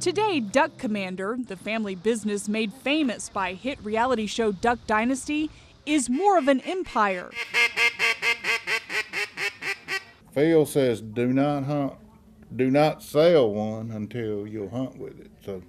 Today, Duck Commander, the family business made famous by hit reality show Duck Dynasty, is more of an empire. Phil says do not hunt, do not sell one until you'll hunt with it. So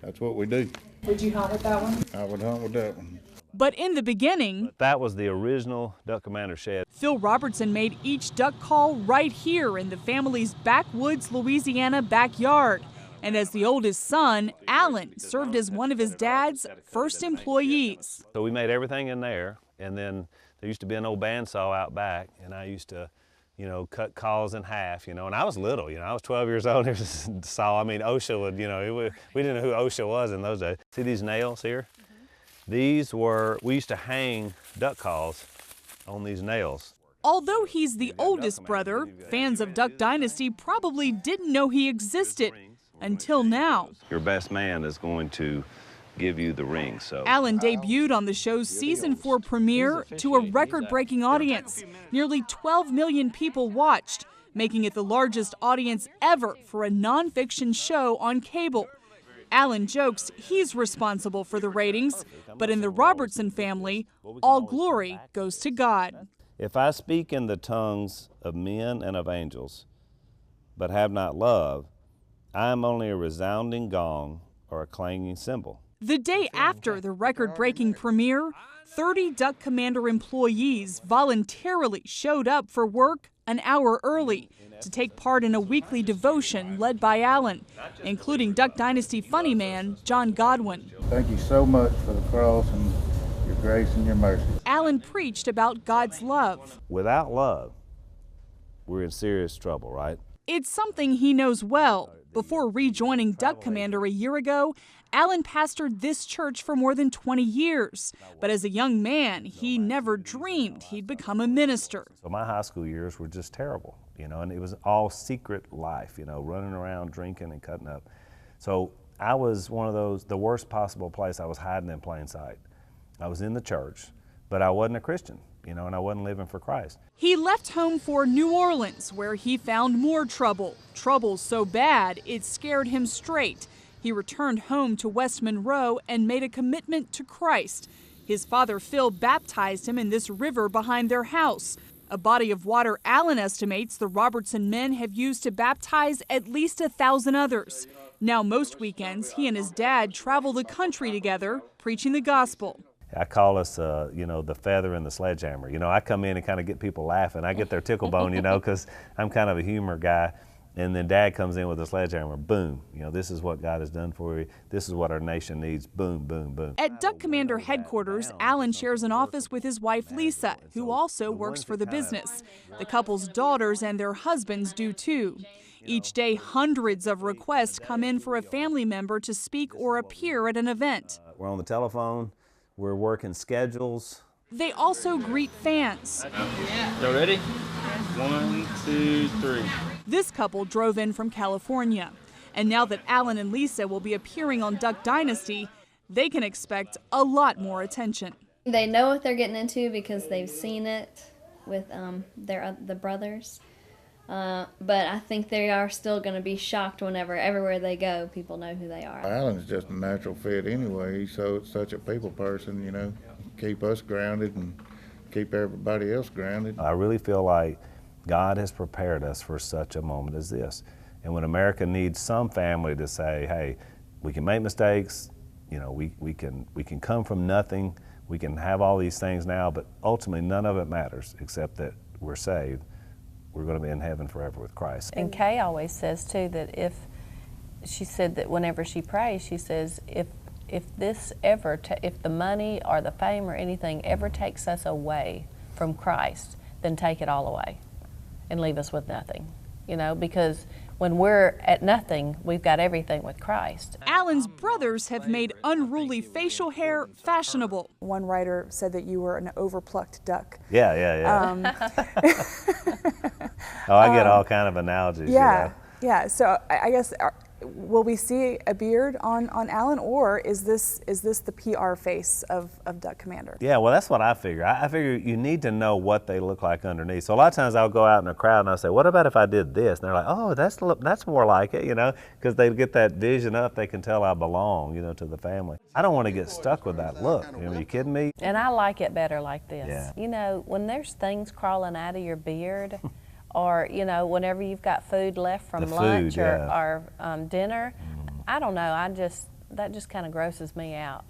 that's what we do. Would you hunt with that one? I would hunt with that one. But in the beginning, that was the original Duck Commander shed. Phil Robertson made each duck call right here in the family's backwoods, Louisiana backyard. And as the oldest son, Alan served as one of his dad's first employees. So we made everything in there, and then there used to be an old bandsaw out back, and I used to, cut calls in half, and I was little, I was 12 years old, there was a saw. I mean, OSHA would, we didn't know who OSHA was in those days. See these nails here? We used to hang duck calls on these nails. Although he's the oldest brother, fans of Duck Dynasty probably didn't know he existed until now. Your best man is going to give you the ring, so. Alan debuted on the show's season 4 premiere to a record-breaking audience. Nearly 12 million people watched, making it the largest audience ever for a nonfiction show on cable. Alan jokes he's responsible for the ratings, but in the Robertson family, all glory goes to God. If I speak in the tongues of men and of angels, but have not love, I am only a resounding gong or a clanging cymbal. The day after the record-breaking premiere, 30 Duck Commander employees voluntarily showed up for work an hour early to take part in a weekly devotion led by Alan, including Duck Dynasty funny man John Godwin. Thank you so much for the cross and your grace and your mercy. Alan preached about God's love. Without love, we're in serious trouble, right? It's something he knows well. Before rejoining Duck Commander a year ago, Alan pastored this church for more than 20 years. But as a young man, he never dreamed he'd become a minister. So my high school years were just terrible, and it was all secret life, running around, drinking and cutting up. So I was one of those, the worst possible place. I was hiding in plain sight. I was in the church, but I wasn't a Christian, and I wasn't living for Christ. He left home for New Orleans, where he found more trouble. Trouble so bad, it scared him straight. He returned home to West Monroe and made a commitment to Christ. His father, Phil, baptized him in this river behind their house, a body of water Alan estimates the Robertson men have used to baptize at least 1,000 others. Now most weekends, he and his dad travel the country together, preaching the gospel. I call us, the feather and the sledgehammer. I come in and kind of get people laughing. I get their tickle bone, because I'm kind of a humor guy. And then Dad comes in with a sledgehammer, boom. This is what God has done for you. This is what our nation needs, boom, boom, boom. At Duck Commander headquarters, Alan shares an office with his wife, Lisa, who also works for the business. The couple's daughters and their husbands do too. Each day, hundreds of requests come in for a family member to speak or appear at an event. We're on the telephone. We're working schedules. They also greet fans. Y'all ready? 1, 2, 3. This couple drove in from California. And now that Alan and Lisa will be appearing on Duck Dynasty, they can expect a lot more attention. They know what they're getting into because they've seen it with the brothers. But I think they are still going to be shocked whenever, everywhere they go, people know who they are. Alan's just a natural fit anyway. He's such a people person, keep us grounded and keep everybody else grounded. I really feel like God has prepared us for such a moment as this. And when America needs some family to say, hey, we can make mistakes, we can come from nothing, we can have all these things now, but ultimately none of it matters except that we're saved. We're going to be in heaven forever with Christ. And Kay always says too that she said that whenever she prays, she says if the money or the fame or anything ever takes us away from Christ, then take it all away and leave us with nothing. Because when we're at nothing, we've got everything with Christ. Alan's brothers have made unruly facial hair fashionable. One writer said that you were an overplucked duck. Yeah. I get all kind of analogies. Yeah. So I guess will we see a beard on Alan, or is this the PR face of Duck Commander? Yeah, well, that's what I figure. I figure you need to know what they look like underneath. So a lot of times I'll go out in a crowd and I'll say, what about if I did this? And they're like, oh, that's more like it, you know, because they get that vision up, they can tell I belong, you know, to the family. I don't want to get stuck with that look. You know, are you kidding me? And I like it better like this. Yeah. You know, when there's things crawling out of your beard, or, you know, whenever you've got food left from lunch or dinner, I don't know, that just kind of grosses me out.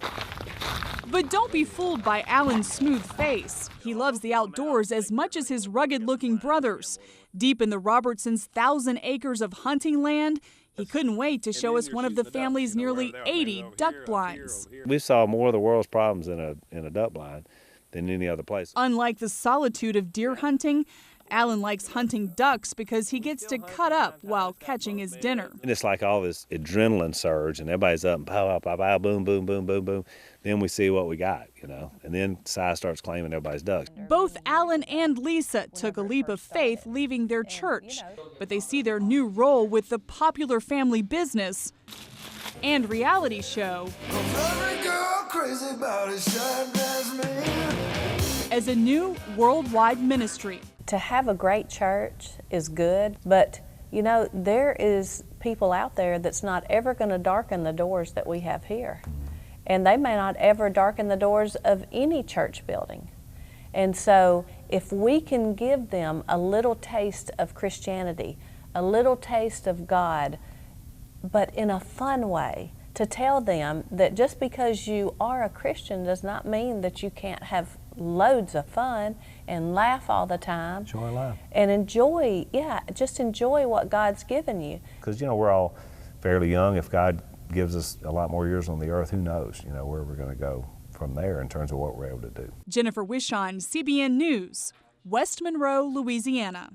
But don't be fooled by Alan's smooth face. He loves the outdoors as much as his rugged-looking brothers. Deep in the Robertsons' 1,000 acres of hunting land, he couldn't wait to show us one of the family's nearly 80 duck blinds. We saw more of the world's problems in a duck blind than any other place. Unlike the solitude of deer hunting, Alan likes hunting ducks because he gets to cut up while catching his dinner. And it's like all this adrenaline surge, and everybody's up and pow, pow, pow, boom, boom, boom, boom, boom. Then we see what we got, you know, and then Si starts claiming everybody's ducks. Both Alan and Lisa took a leap of faith leaving their church, but they see their new role with the popular family business and reality show as a new worldwide ministry. To have a great church is good, but you know, there is people out there that's not ever going to darken the doors that we have here. And they may not ever darken the doors of any church building. And so if we can give them a little taste of Christianity, a little taste of God, but in a fun way, to tell them that just because you are a Christian does not mean that you can't have loads of fun and laugh all the time. Enjoy life. And enjoy, just enjoy what God's given you. Because, you know, we're all fairly young. If God gives us a lot more years on the earth, who knows, you know, where we're going to go from there in terms of what we're able to do. Jennifer Wishon, CBN News, West Monroe, Louisiana.